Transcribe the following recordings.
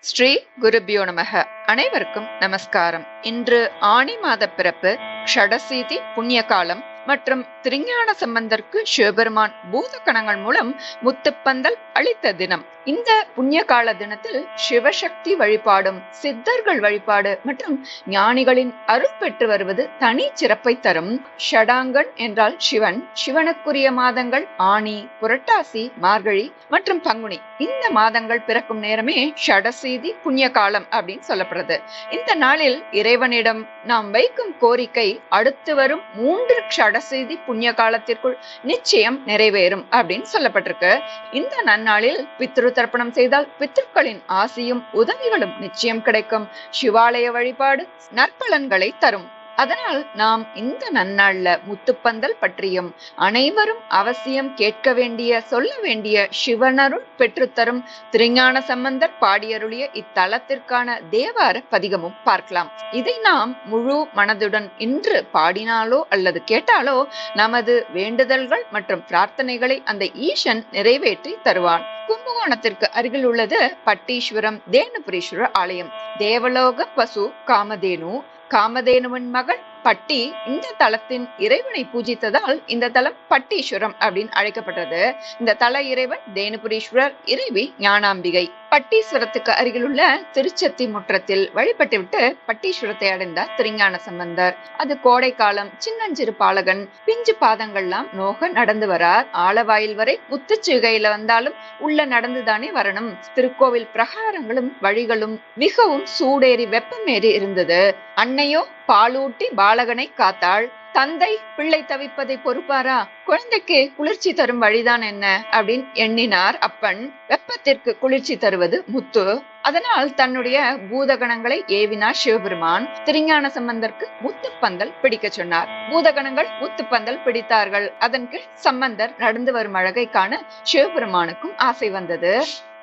ஸ்ரீ குருபியோ நமக. அனைவருக்கும் நமஸ்காரம். இன்று ஆணி மாத பிறப்பு, ஷடசீதி புண்ணிய காலம் மற்றும் திருஞான சம்பந்தருக்கு சிவபெருமான் பூத கணங்கள் மூலம் முத்துப்பந்தல் அளித்த தினம். இந்த புண்ணிய கால தினத்தில் சிவசக்தி வழிபாடும் சித்தர்கள் வழிபாடு மற்றும் ஞானிகளின் அருள் பெற்று வருவது தனி சிறப்பை தரும். ஷடாங்கன் என்றால் சிவன். சிவனுக்குரிய மாதங்கள் ஆனி, புரட்டாசி, மார்கழி மற்றும் பங்குனி. இந்த மாதங்கள் பிறக்கும் நேரமே ஷடசீதி புண்ணிய காலம் அப்படின்னு சொல்லப்படுறது. இந்த நாளில் இறைவனிடம் நாம் வைக்கும் கோரிக்கை அடுத்து வரும் 3 ஷடசீதி புண்ணிய காலத்திற்குள் நிச்சயம் நிறைவேறும் அப்படின்னு சொல்லப்பட்டிருக்கு. இந்த நன்னாளில் பித்ரு தர்ப்பணம் செய்தால் பித்ருக்களின் ஆசியும் உதவிகளும் நிச்சயம் கிடைக்கும். சிவாலய வழிபாடு நற்பலன்களை தரும். அதனால் நாம் இந்த நன்னாள்ல முத்துப்பந்தல் பற்றியும் அனைவரும் அவசியம் கேட்க வேண்டிய, சொல்ல வேண்டிய சிவனருள் பெற்றுத்தரும் திருஞான சம்பந்தர் பாடியருளிய இத்தலத்திற்கான தேவார பதிகமும் பார்க்கலாம். இதை நாம் முழு மனதுடன் இன்று பாடினாலோ அல்லது கேட்டாலோ நமது வேண்டுதல்கள் மற்றும் பிரார்த்தனைகளை அந்த ஈசன் நிறைவேற்றி தருவான். கும்பகோணத்திற்கு அருகில் உள்ளது பட்டீஸ்வரம் தேனுபுரீஸ்வரர் ஆலயம். தேவலோக பசு காமதேனு, காமதேனுவின் மகன் பட்டி இந்த தலத்தின் இறைவனை பூஜித்ததால் இந்த தலம் பட்டீஸ்வரம் அப்படின்னு அழைக்கப்பட்டது. இந்த தல இறைவன் தேனுபுரீஸ்வரர், இறைவி ஞானாம்பிகை. பட்டீஸ்வரத்துக்கு அருகில் உள்ள திருச்சத்தி முற்றத்தில் வழிபட்டுவிட்டு பட்டீஸ்வரத்தை அடைந்தார் திருஞான சம்பந்தர். அது கோடை காலம். சின்னஞ்சிறு பாலகன் பிஞ்சு பாதங்கள்லாம் நோக நடந்து வரார். ஆலவாயில் வரை முத்துச்சிகையில வந்தாலும் உள்ள நடந்துதானே வரணும். திருக்கோவில் பிரகாரங்களும் வழிகளும் மிகவும் சூடேறி வெப்பமேறி இருந்தது. அன்னையோ பாலூட்டி பாலகனை காத்தாள். தந்தை பிள்ளை தவிப்பதை பொறுப்பாரா? குழந்தைக்கு குளிர்ச்சி தரும் வழிதான் என்ன அப்படின்னு எண்ணினார் அப்பன். வெப்பத்திற்கு குளிர்ச்சி தருவது முத்து. அதனால் தன்னுடைய பூதகணங்களை ஏவினார் சிவபெருமான். திருஞான சம்பந்தருக்கு முத்துப்பந்தல் பிடிக்க சொன்னார். பூதகணங்கள் முத்துப்பந்தல் பிடித்தார்கள். அதன் கீழ் சம்பந்தர் நடந்து வரும் அழகை காண சிவபெருமானுக்கும் ஆசை வந்தது.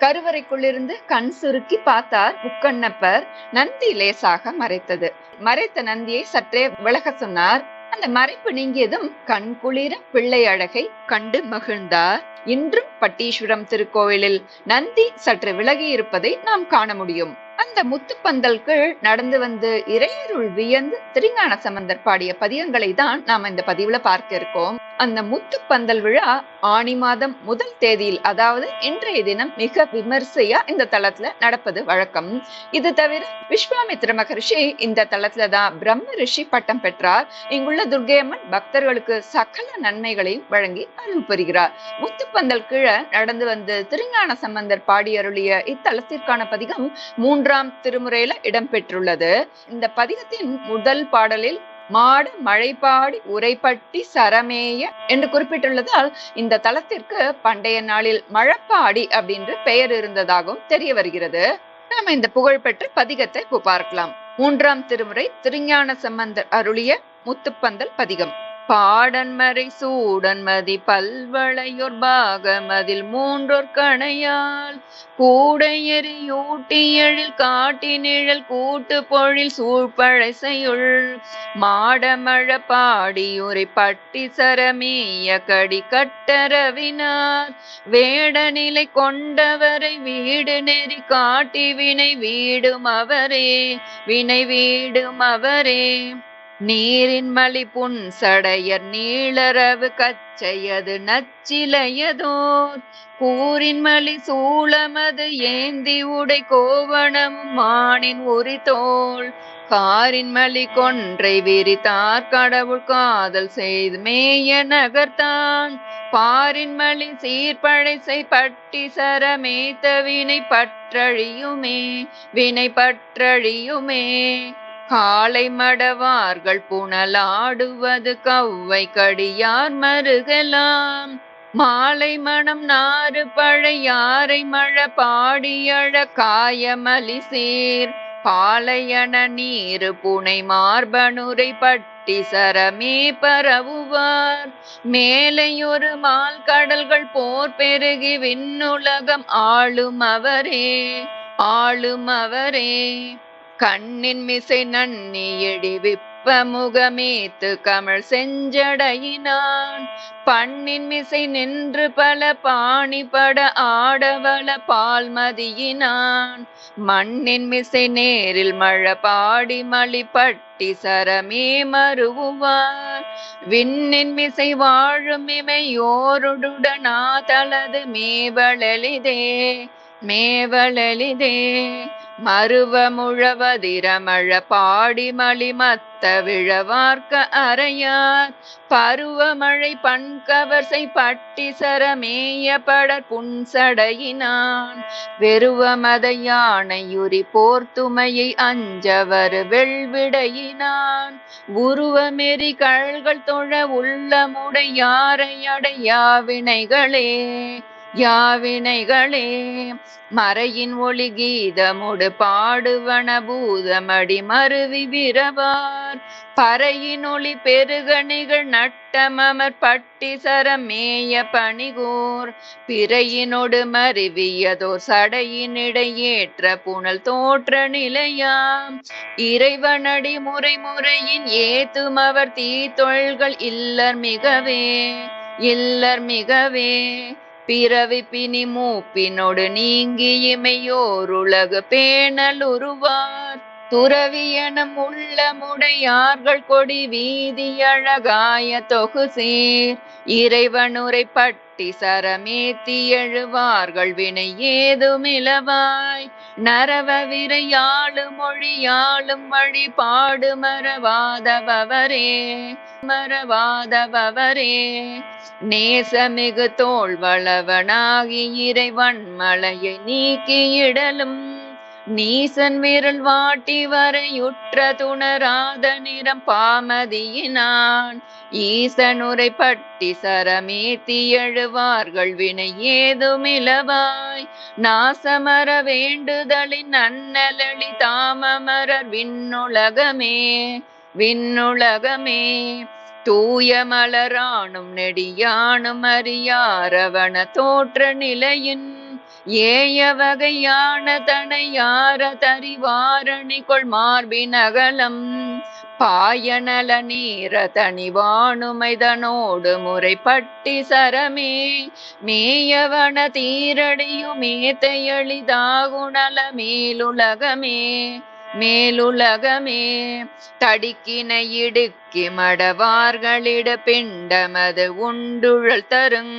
கருவறைக்குள்ளிருந்து கண் சுருக்கி பார்த்தார் முக்கண்ணப்பர். நந்தி லேசாக மறைத்தது. மறைத்த நந்தியை சற்றே விலக சொன்னார். அந்த மறைப்பு நீங்கியதும் கண் குளிர பிள்ளை அழகை கண்டு மகிழ்ந்தார். இன்றும் பட்டீஸ்வரம் திருக்கோவிலில் நந்தி சற்று விலகி இருப்பதை நாம் காண முடியும். அந்த முத்துப்பந்தல் கீழ் நடந்து வந்து இறையருள் வியந்து திருஞான சம்பந்தர் பாடிய பதிகங்களை தான் நாம் இந்த பதிவுல பார்க்க இருக்கோம். அந்த முத்துப்பந்தல் விழா ஆணி மாதம் 1 தேதியில், அதாவது இன்றைய தினம் மிக விமர்சையா இந்த தலத்துல நடப்பது வழக்கம். இது தவிர விஸ்வாமித்ர மகரிஷி இந்த தலத்துலதான் பிரம்ம ரிஷி பட்டம் பெற்றார். இங்குள்ள துர்க்கையம்மன் பக்தர்களுக்கு சகல நன்மைகளையும் வழங்கி அருள் புரிகிறார். முத்துப்பந்தல் கீழ நடந்து வந்து திருஞான சம்பந்தர் பாடியருளிய இத்தலத்திற்கான பதிகம் 3ஆம் திருமுறையில இடம்பெற்றுள்ளது. இந்த பதிகத்தின் முதல் பாடலில் மாட மழைப்பாடி உரைப்பட்டி சரமேய என்று குறிப்பிட்டுள்ளதால் இந்த தலத்திற்கு பண்டைய நாளில் மழப்பாடி அப்படின்ற பெயர் இருந்ததாகவும் தெரிய வருகிறது. நாம இந்த புகழ்பெற்ற பதிகத்தை இப்போ பார்க்கலாம். 3ஆம் திருமுறை திருஞான சம்பந்தர் அருளிய முத்துப்பந்தல் பதிகம். பாடன்மறை சூடன்மதி பல்வளையோர் பாகமதில் 3 கணையால் கூடை எரியூட்டி எழில் காட்டி நிழல் கூட்டு பொழில் சூழ்பழைசையுள் மாடமழ பாடியுரை பட்டி சரமேய கடி கட்டரவினார் வேடநிலை கொண்டவரை வீடு நெறி காட்டி வினை வீடும் அவரே, வினை வீடும் அவரே. நீரின் மலி புன்சடையர் நீளரவு கச்சையது நச்சிலையதோர் கூரின் மலி சூளமது ஏந்தி உடை கோவணமும் மானின் உரித்தோள் காரின் மலி கொன்றை விரித்தார் கடவுள் காதல் செய்து மேய நகர்த்தான் பாரின் மலி சீர்பழைசை பட்டி சரமேத்த வினை பற்றழியுமே, வினை பற்றழியுமே. காலை மடவார்கள் புனலாடுவது கவ்வை கடியார் மருகலாம் மாலை மணம் நாறு பழையாரை மழ பாடியழ காயமலி சீர் பாலையன நீரு புனை மார்பனுரை பட்டி சரமே பரவுவார் மேலையொரு மால் கடல்கள் போர் பெருகி விண்ணுலகம் ஆளும் அவரே, ஆளும் அவரே. கண்ணின் மிசை நன்னி எடி விப்ப முகமேத்து கமழ் செஞ்சடையினான் பண்ணின் மிசை நின்று பல பாணிபட ஆடவள பால்மதியினான் மண்ணின் மிசை நேரில் மழ பாடி மலி பட்டி சரமே மருவுவார் விண்ணின் மிசை வாழும் இமையோருடனா தளது மேவளெளிதே மேவளெளிதே மருவ முழவதிரமழ பாடி மலிமத்த விழவார்க்க அறையார் பருவமழை பண்கவர்சை பட்டி சரமேய படர் புன்சடையினான் வெறுவமத யானையுரி போர்த்துமையை அஞ்சவர் வெள்விடையினான் உருவமெறி கழ்கள் தொழ உள்ளமுடை யாரை அடையா வினைகளே யாவினைகளே மறையின் ஒளி கீதமுடு பாடுவன பூதமடி மருவி விரவார் பறையின் ஒளி பெருக நிகழ் நட்டமர் பட்டி சரமேய பணிகோர் பிறையினொடு மருவியதோர் சடையினிடையேற்ற புனல் தோற்ற நிலையாம் இறைவனடி முறை முறையின் ஏத்துமவர் தீத்தொழில்கள் இல்லர் மிகவே இல்லர் மிகவே பிறவி பிணி மூப்பினொடு நீங்கி இமையோருலகு பேணல் உருவார் துறவியனம் உள்ளமுடையார்கள் கொடி வீதி அழகாய தொகுசீர் இறைவனுரை பட்டி சரமேத்தி எழுவார்கள் வினை ஏதுமிலவாய் நரவ விரையாளும் மொழியாளும் வழிபாடு மறவாதவரே மறவாதவரே நேசமிகு தோள்வளவனாகி இறைவன் மலையை நீக்கியிடலும் நீசன் விரல் வாட்டி வரையுற்ற துணராத நிறம் பாமதியினான் ஈசனுரை பட்டி சரமேத்தி எழுவார்கள் வினை ஏதுமிலவாய் நாசமர வேண்டுதலின் அன்னலளி தாமமரர் விண்ணுலகமே விண்ணுலகமே தூய மலரானும் நெடியானும் அறியாரவன தோற்ற நிலையின் ஏய வகையான தனையார தறிவாரணிகொள் மார்பினகலம் பாயநல நீர தனிவானுமைதனோடு முறைப்பட்டி சரமே மேயவன தீரடியும் ஏத்தையளிதாகுணல மேலுலகமே மேலுலகமே தடிக்கினை இடுக்கி மடவார்களிட பிண்டமது உண்டுழல் தருங்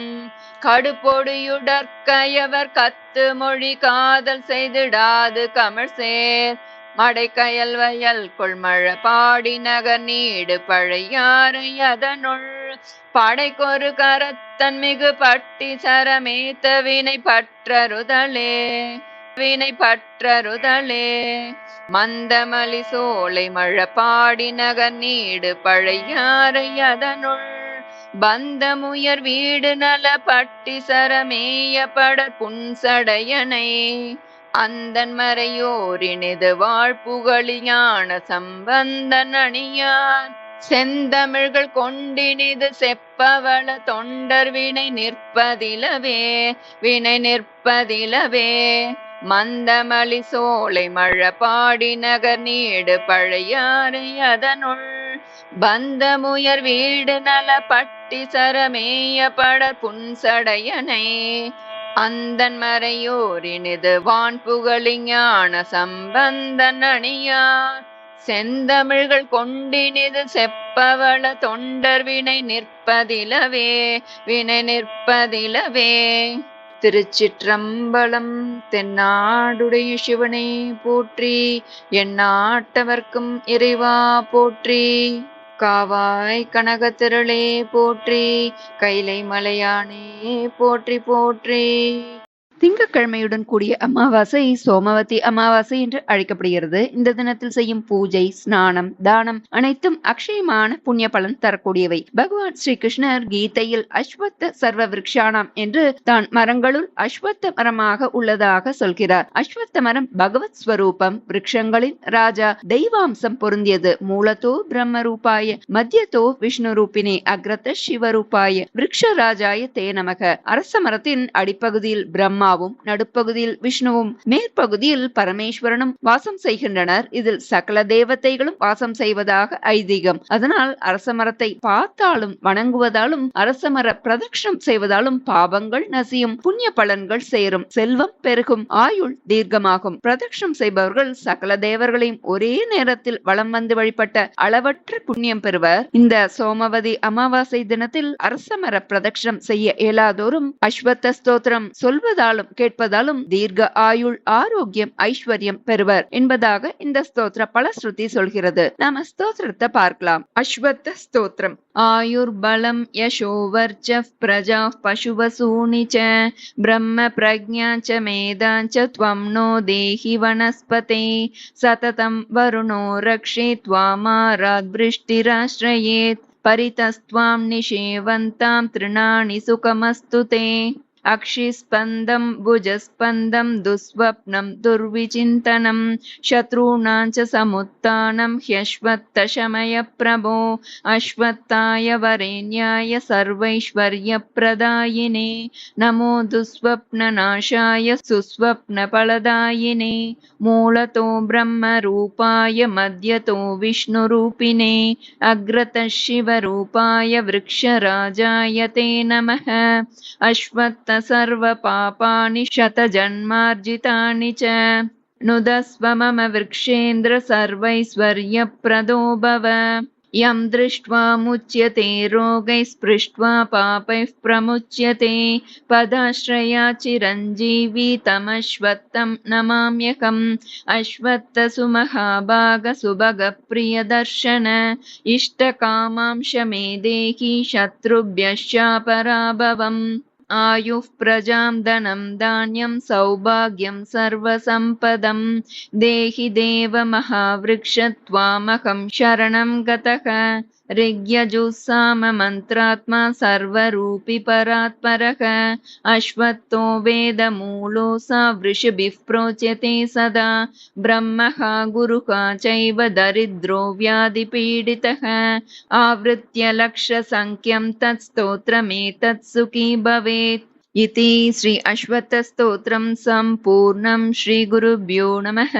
கடுப்பொடியுடற்கயவர் கத்து மொழி காதல் செய்திடாது கமழ்சேர் மடைக்கயல் வயல் கொள்மழ பாடி நகர் நீடு பழையாறை அதனுள் படைக்கொரு கரத்தன் மிகு பட்டி சரமேத்த வினை பற்றருதலே வினை பற்றருதலே மந்தமலி சோலை மழ பாடி நகர் நீடு பழையாறை அதனுள் பந்தமுயர் வீடு நல பட்டி சரமேய படர் புன்சடையனை அந்தன் மறையோரினிது வாழ்ப்புகழி ஞான சம்பந்தன் அணியார் செந்தமிழ்கள் கொண்டினிது செப்பவள தொண்டர் வினை நிற்பதிலவே வினை நிற்பதிலவே மந்தமலி சோலை மழ பாடி நகர் நீடு பழையாறை அதனுள் பந்தமுயர் வீடு நல பட்டி சரமேய படர் புன்சடையனை அந்தன் மறையோரினிது வான்புகழி ஞான சம்பந்தன் அணியார் செந்தமிழ்கள் கொண்டினிது செப்பவள தொண்டர் வினை நிற்பதிலவே வினை நிற்பதிலவே. திருச்சிற்றம்பலம். தென்னாடுடைய சிவனே போற்றி, எந்நாட்டவர்க்கும் இறைவா போற்றி. காவாய் கனகத்திரளே போற்றி, கைலை மலையானே போற்றி போற்றி. திங்கட்கிழமையுடன் கூடிய அமாவாசை சோமவதி அமாவாசை என்று அழைக்கப்படுகிறது. இந்த தினத்தில் செய்யும் பூஜை, ஸ்நானம், தானம் அனைத்தும் அக்ஷயமான புண்ணிய பலன் தரக்கூடியவை. பகவான் ஸ்ரீ கிருஷ்ணர் கீதையில் அஸ்வத்த சர்வ விருக்ஷானாம் என்று தான் மரங்களுள் அஸ்வத்த மரமாக உள்ளதாக சொல்கிறார். அஸ்வத்த மரம் பகவத் ஸ்வரூபம், விருட்சங்களின் ராஜா, தெய்வாம்சம் பொருந்தியது. மூலத்தோ பிரம்ம ரூபாய, மத்தியத்தோ விஷ்ணு ரூபினே, அக்ரத சிவரூபாய, விருக்ஷ ராஜாய தே நமக. அரச மரத்தின் அடிப்பகுதியில் பிரம்மா, பிரம்மாவும், நடுப்பகுதியில் விஷ்ணுவும், மேற்பகுதியில் பரமேஸ்வரனும் வாசம் செய்கின்றனர். இதில் சகல தேவதைகளும் வாசம் செய்வதாக ஐதீகம். அதனால் அரச மரத்தை பார்த்தாலும் வணங்குவதாலும் அரசமர பிரதட்சணம் செய்வதாலும் பாவங்கள் நசியும், புண்ணிய பலன்கள் சேரும், செல்வம் பெருகும், ஆயுள் தீர்க்கமாகும். பிரதட்சணம் செய்பவர்கள் சகல தேவர்களையும் ஒரே நேரத்தில் வலம் வந்து வழிபட்ட அளவற்ற புண்ணியம் பெறுவர். இந்த சோமவதி அமாவாசை தினத்தில் அரசமர பிரதட்சணம் செய்ய இயலாதோரும் அஸ்வத்த ஸ்தோத்திரம் சொல்வதாலும் கேட்பதாலும் தீர்க்க ஆயுள், ஆரோக்கியம், ஐஸ்வர்யம் பெறுவர் என்பதாக இந்த ஸ்தோத்திர பலஸ்ருதி சொல்கிறது. நாம ஸ்தோத்திரத்தை பார்க்கலாம். அஸ்வத்த ஸ்தோத்திரம். ஆயுர்பலம் யசோவர்ச்ச பிரஜா பசுவசூனி ச பிரம்ம பிரஜ்ஞா ச மேதா ச த்வம் நோ தேஹி வனஸ்பதே சததம் வருணோ ரக்ஷேத் த்வாமாராத் விருஷ்டிராஸ்ரயேத் परितस्त्वां निषेवन्तां तृणानि सुखमस्तु ते अक्षिस्पन्दं भुजस्पन्दं दुःस्वप्नं दुर्विचिन्तनं शत्रूणां च समुत्थानं ह्यश्वत्थशमय प्रभो अश्वत्थाय वरेण्याय सर्वैश्वर्यप्रदायिने नमो दुःस्वप्ननाशाय सुस्वप्नफलदायिने मूलतो ब्रह्मरूपाय मध्यतो विष्णुरूपिणे अग्रतः शिवरूपाय वृक्षराजाय ते नमः अश्वत्थ सर्व पापानि शतजन्मार्जितानि च नुदस्व मम वृक्षेन्द्र सर्वैश्वर्यप्रदो भव यं दृष्ट्वा मुच्यते रोगैः स्पृष्ट्वा पापैः प्रमुच्यते पदाश्रया चिरञ्जीवी तमश्वत्थं नमाम्यहम् अश्वत्थ सुमहाभाग सुभगप्रियदर्शन इष्टकामांश मे देहि शत्रुभ्यश्चापराभवम् आयुः प्रजां धनं धान्यं सौभाग्यं सर्वसम्पदं देहि देव महावृक्षत्वामहं शरणं गतः ऋग्यजुस्साम मन्त्रात्मा सर्वरूपि परात्परः अश्वत्थो वेदमूलो सा वृषभिः प्रोच्यते सदा ब्रह्मः गुरुः चैव दरिद्रो व्याधिपीडितः आवृत्य लक्षसङ्ख्यं तत्स्तोत्रमेतत् सुखी भवेत् इति श्री அஸ்வத்த ஸ்தோத்திரம் சம்பூர்ணம். ஸ்ரீ குருப்யோ நமஹ.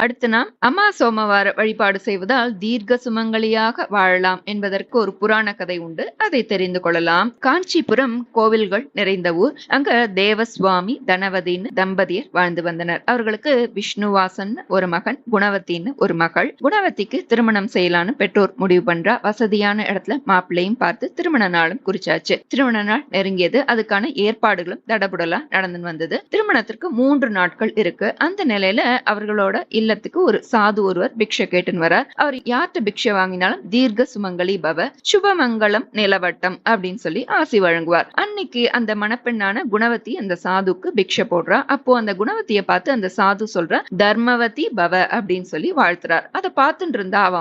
அடுத்து நாம் அம்மா சோமவார வழிபாடு செய்வதால் தீர்க்க சுமங்கலியாக வாழலாம் என்பதற்கு ஒரு புராண கதை உண்டு. அதை தெரிந்து கொள்ளலாம். காஞ்சிபுரம் கோவில்கள் நிறைந்த ஊர். அங்க தேவசுவாமி தனவதின்னு தம்பதியர் வாழ்ந்து வந்தனர். அவர்களுக்கு விஷ்ணுவாசன் ஒரு மகன், குணவத்தின்னு ஒரு மகள். குணவத்திக்கு திருமணம் செய்யலான்னு பெற்றோர் முடிவு பண்றா. வசதியான இடத்துல மாப்பிள்ளையும் பார்த்து திருமண நாளும் குறிச்சாச்சு. திருமண நாள் நெருங்கியது. அதுக்கான ஏற்பாடுகளும் தடபுடலா நடந்து வந்தது. திருமணத்திற்கு 3 நாட்கள் இருக்கு. அந்த நிலையில அவர்களோட இல்லத்துக்கு ஒரு சாது ஒருவர் பிக்ஷை கேட்டுன்னு வரார். அவர் யார்கிட்ட பிக்ஷை வாங்கினாலும் தீர்க்க சுமங்கலி பவ, சுபமங்கலம் நிலவட்டம் அப்படின்னு சொல்லி ஆசி வழங்குவார். அன்னைக்கு அந்த மணப்பெண்ணான குணவதி அந்த சாதுக்கு பிக்ஷை போடுறா. அப்போ அந்த குணவதியை பார்த்து அந்த சாது சொல்ற தர்மவதி பவ அப்படின்னு சொல்லி வாழ்த்துறார். அதை பார்த்துட்டு இருந்தா அவ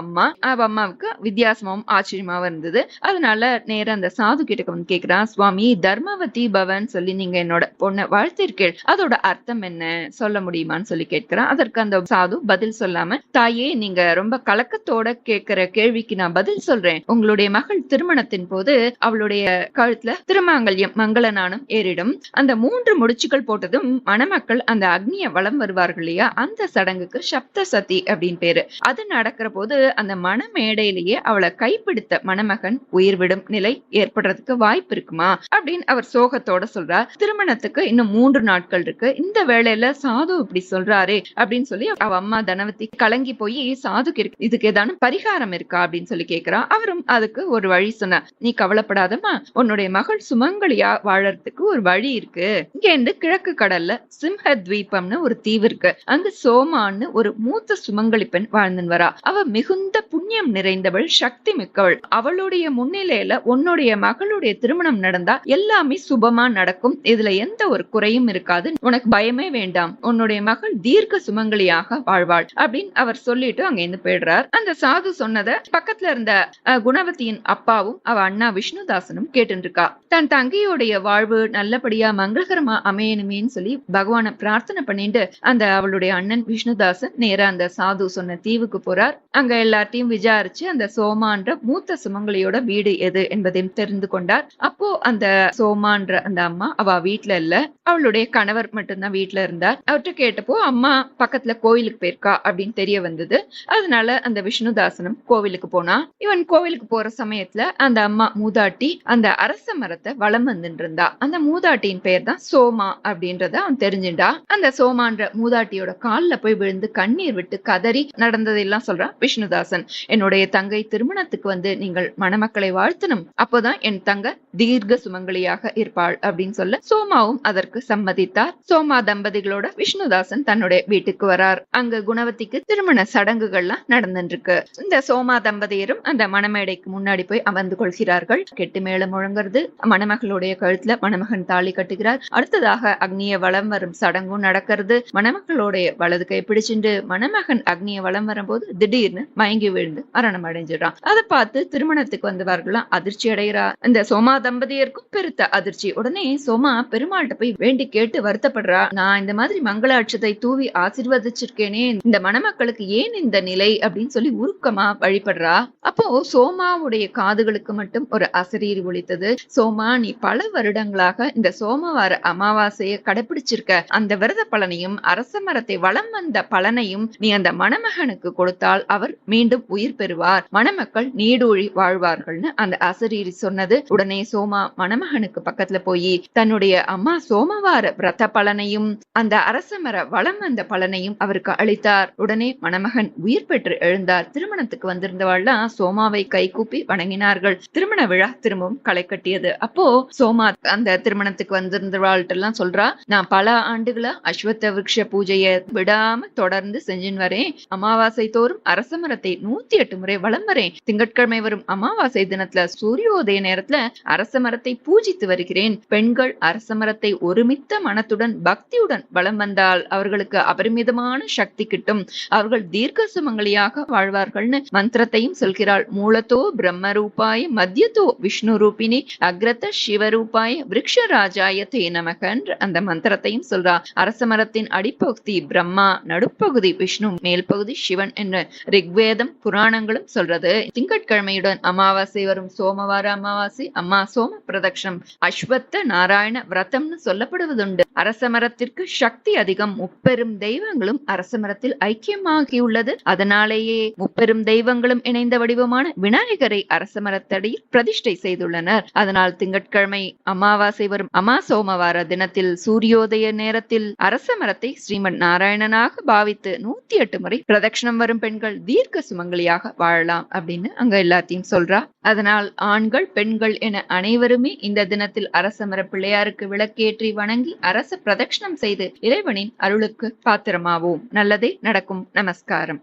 அம்மாவுக்கு வித்தியாசமாவும் ஆச்சரியமாவும் இருந்தது. அதனால நேரம் அந்த சாது கிட்ட வந்து கேக்குறா, சுவாமி தர்மவதி பவன் சொல்லி நீங்க என்னோட பொண்ணை வாழ்த்திருக்கீள், அதோட அர்த்தம் என்ன சொல்ல முடியுமான்னு சொல்லி கேட்கிறான். அதற்கு அந்த சாது பதில் சொல்லாம, தாயே நீங்க ரொம்ப கலக்கத்தோட கேட்கிற கேள்விக்கு நான் பதில் சொல்றேன். உங்களுடைய மகள் திருமணத்தின் போது அவளுடைய கழுத்துல திருமாங்கல்யம் மங்களநாணம் ஏறிடும். அந்த 3 முடிச்சுகள் போட்டதும் மணமக்கள் அந்த அக்னிய வலம் வருவார்கள் இல்லையா, அந்த சடங்குக்கு சப்த சதி அப்படின்னு பேரு. அது நடக்கிற போது அந்த மணமேடையிலேயே அவளை கைப்பிடித்த மணமகன் உயிர் விடும் நிலை ஏற்படுறதுக்கு வாய்ப்பு இருக்குமா அப்படின்னு அவர் சோகத்தோட சொல்றார். திருமணத்துக்கு இன்னும் 3 நாட்கள் இருக்கு. இந்த வேளையில சாது இப்படி சொல்றாரே அப்படின்னு சொல்லி அவ அம்மா தனவதி கலங்கி போய் சாதுக்கு இதுக்கு ஏதானும் பரிகாரம் இருக்கா அப்படின்னு சொல்லி கேக்குறா. அவரும் அதுக்கு ஒரு வழி சொன்னார். நீ கவலைப்படாதம்மா, உன்னுடைய மகள் சுமங்கலியா வாழறதுக்கு ஒரு வழி இருக்கு. இங்க இருந்து கிழக்கு கடல்ல சிம்ஹத்வீபம்னு ஒரு தீவு இருக்கு. அங்க சோமான்னு ஒரு மூத்த சுமங்கலி பெண் வாழ்ந்துன்னு வரா. அவ மிகுந்த புண்ணியம் நிறைந்தவள், சக்தி மிக்கவள். அவளுடைய முன்னிலையில உன்னுடைய மகளுடைய திருமணம் நடந்தா எல்லாமே சுபமா நடக்கும். இதுல எந்த ஒரு குறையும் இருக்காது. உனக்கு பயமே வேண்டாம். உன்னுடைய மகள் தீர்க்க சுமங்கலியாக வாழ்வாள் அப்படின்னு அவர் சொல்லிட்டு அங்க இருந்து போயிடுறார். அந்த சாது சொன்னத பக்கத்துல இருந்த குணவதியின் அப்பாவும் அவ அண்ணா விஷ்ணுதாசனும் கேட்டு இருக்கா. தன் தங்கையோடைய வாழ்வு நல்லபடியா மங்களகரமா அமையணுமேன்னு சொல்லி பகவானை பிரார்த்தனை பண்ணிட்டு அந்த அவளுடைய அண்ணன் விஷ்ணுதாசன் நேரா அந்த சாது சொன்ன தீவுக்கு போறார். அங்க எல்லாத்தையும் விசாரிச்சு அந்த சோமான்ற மூத்த சுமங்கலியோட வீடு எது என்பதையும் தெரிந்து கொண்டார். அப்போ அந்த சோமான்ற அந்த அம்மா அம்மா அவ வீட்டுல இல்ல, அவளுடைய கணவர் மட்டும்தான் வீட்டுல இருந்தார். அவர்கிட்ட கேட்டப்போ அம்மா பக்கத்துல கோயிலுக்கு போயிருக்கா அப்படின்னு தெரிய வந்தது. அதனால அந்த விஷ்ணுதாசனும் கோவிலுக்கு போனா. இவன் கோவிலுக்கு போற சமயத்துல அந்த அம்மா மூதாட்டி அந்த அரச மரத்தை வலம் வந்துட்டு இருந்தா. அந்த மூதாட்டியின் பெயர் தான் சோமா அப்படின்றத அவன் தெரிஞ்சுட்டா. அந்த சோமான்ற மூதாட்டியோட கால்ல போய் விழுந்து கண்ணீர் விட்டு கதறி நடந்ததெல்லாம் சொல்றான் விஷ்ணுதாசன். என்னுடைய தங்கை திருமணத்துக்கு வந்து நீங்கள் மணமக்களை வாழ்த்தணும், அப்போதான் என் தங்க தீர்க்க சுமங்கலியாக இருப்பாள் அப்படின்னு சொல்ல சோமாவும் அதற்கு சம்மதித்தார். சோமா தம்பதிகளோட விஷ்ணுதாசன் தன்னுடைய வீட்டுக்கு வரார். அங்க குணவதிக்கு திருமண சடங்குகள்லாம் நடந்துட்டு இருக்கு. இந்த சோமா தம்பதியரும் அந்த மணமேடைக்கு முன்னாடி போய் அமர்ந்து கொள்கிறார்கள். கெட்டு மேளம் முழங்குறது, மணமகளுடைய கழுத்துல மணமகன் தாலி கட்டுகிறார். அடுத்ததாக அக்னிய வலம் வரும் சடங்கும் நடக்கிறது. மணமக்களுடைய வலது கை பிடிச்சிட்டு மணமகன் அக்னிய வலம் வரும்போது திடீர்னு மயங்கி விழுந்து மரணம் அடைஞ்சிடறான். அதை பார்த்து திருமணத்துக்கு வந்தவர்கள்லாம் அதிர்ச்சி அடைகிறா. இந்த சோமா தம்பதியருக்கும் பெருத்த அதிர்ச்சி. உடனே சோமா பெருமாள்கிட்ட போய் வேண்டி கேட்டு வருத்தப்படுறா. நான் இந்த மாதிரி மங்கள அட்சத்தை தூவி ஆசீர்வதிச்சிருக்கேனே, இந்த மணமக்களுக்கு ஏன் இந்த நிலை அப்படின்னு சொல்லி உருக்கமா வழிபடுறா. அப்போ சோமாவுடைய காதுகளுக்கு மட்டும் ஒரு அசரீரி ஒலித்தது. சோமா, நீ பல வருடங்களாக இந்த சோமவார அமாவாசையை கடைபிடிச்சிருக்க. அந்த விரத பலனையும் அரச மரத்தை வலம் வந்த பலனையும் நீ அந்த மணமகனுக்கு கொடுத்தால் அவர் மீண்டும் உயிர் பெறுவார், மணமக்கள் நீடூழி வாழ்வார்கள்னு அந்த அசரீரி சொன்னது. உடனே சோமா மணமகனுக்கு பக்கத்துல போய் தன்னுடைய அம்மா சோமவார விரத பலனையும் அந்த அரச மர வலம் வந்த பலனையும் அவருக்கு அளித்தார். உடனே மணமகன் உயிர் பெற்று எழுந்தார். திருமணத்துக்கு வந்திருந்தவாள்லாம் சோமாவை கைகூப்பி வணங்கினார்கள். திருமண விழா திரும்பவும் களை கட்டியது. அப்போ சோமா அந்த திருமணத்துக்கு வந்திருந்தவாள்கிட்ட எல்லாம் சொல்றா, நான் பல ஆண்டுகளா அஸ்வத்த விருட்ச பூஜையை விடாம தொடர்ந்து செஞ்சுன்னு வரேன். அமாவாசை தோறும் அரச மரத்தை 108 முறை வலம் வரேன். திங்கட்கிழமை வரும் அமாவாசை தினத்துல சூரியோதய நேரத்துல அரச மரத்தை பூஜித்து வருகிறேன். பெண்கள் அரச மரத்தை ஒருமித்த மனத்துடன் பக்தியுடன் வலம் வந்தால் அவர்களுக்கு அபரிமிதமான சக்தி கிட்டும், அவர்கள் தீர்க்க சுமங்கலியாக வாழ்வார்கள்னு மந்திரத்தையும் சொல்கிறாள். மூலத்தோ பிரம்ம ரூபாய, மத்தியத்தோ விஷ்ணு ரூபினி, அக்ரத சிவரூபாய, விருக்ஷராஜாய தே நமகன்ற அந்த மந்திரத்தையும் சொல்றா. அரச மரத்தின் அடிப்பகுதி பிரம்மா, நடுப்பகுதி விஷ்ணு, மேல் பகுதி சிவன் என்ற ரிக்வேதம் புராணங்களும் சொல்றது. திங்கட்கிழமையுடன் அமாவாசை வரும் சோமவார அமாவாசை அம்மா சோம பிரதட்சணம் அஸ்வத்த நாராயண விரதம்னு சொல்லப்படுவதுண்டு. அரச மரத்திற்கு சக்தி அதிகம். முப்பெரும் தெய்வங்களும் அரச மரத்தில் ஐக்கியமாகியுள்ளது. அதனாலேயே முப்பெரும் தெய்வங்களும் இணைந்த வடிவமான விநாயகரை அரச மரத்தடியில் பிரதிஷ்டை செய்துள்ளனர். அதனால் திங்கட்கிழமை அமாவாசை வரும் அமா சோமவார தினத்தில் சூரியோதய நேரத்தில் அரச மரத்தை ஸ்ரீமன் நாராயணனாக பாவித்து 108 முறை பிரதட்சணம் வரும் பெண்கள் தீர்க்க சுமங்கலியாக வாழலாம் அப்படின்னு அங்க எல்லாத்தையும் சொல்றா. அதனால் ஆண்கள் பெண்கள் என அனைவருமே இந்த தினத்தில் அரச மர பிள்ளையாருக்கு விளக்கேற்றி வணங்கி அரச பிரதட்சணம் செய்து இறைவனின் அருளுக்கு பாத்திரமாவோம். நல்லதே நடக்கும். நமஸ்காரம்.